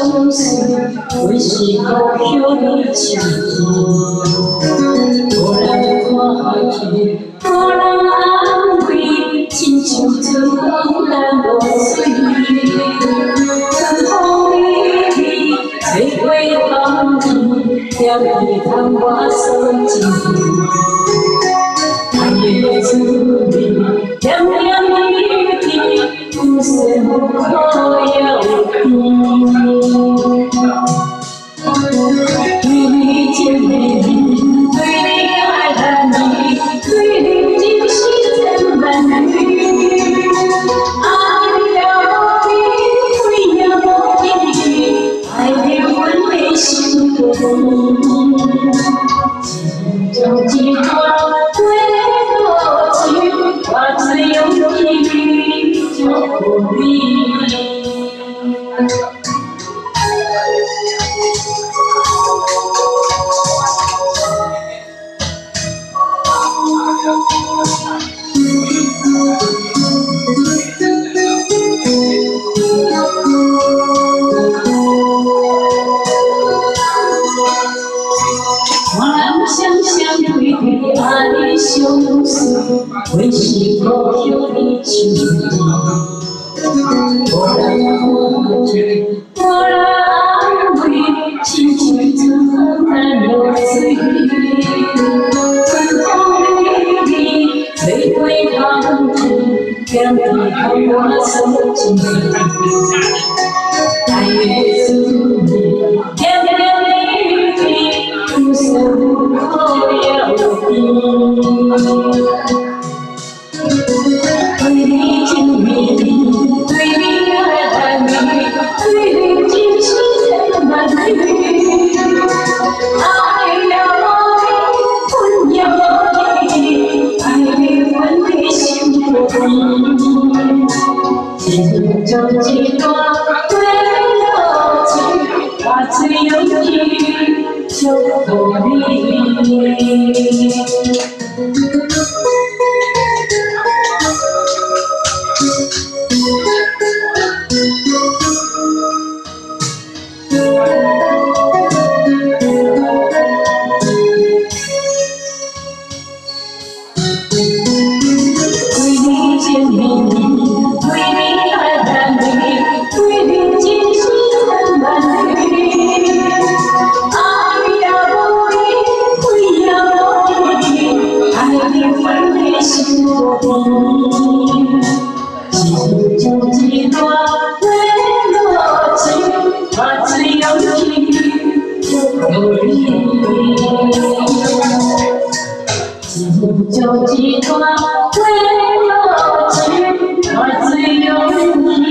相思，为是故乡的情意。无人看见，无人安慰，亲像春风等露水。春风微微吹过窗墘，点滴窗外诉情意。爱的滋味点点滴滴，有酸有苦也有甜。对你情绵绵，对你爱难离，对你情丝千万缕。爱了你，会了你，爱的温柔心中你。就几段过路情，化作勇气祝福你。想想对对爱相随，为是故乡的情意。无人看见，无人安慰，亲像春风等露水。春风微微吹过窗墘，点滴窗外诉情意。爱的滋味点点滴滴，有酸有苦也有甜。对你情绵绵，对你爱难离，对你情丝千万缕。爱了你，恨了你，爱的温柔心中你。情就几段过路情，化作勇气祝福你。对你情绵绵，对你爱难离，对你情丝千万缕。爱了你，会了你，爱的温柔心中你。情就几段过路情，化作勇气祝福你。情就几段过路情，化作勇气祝福你。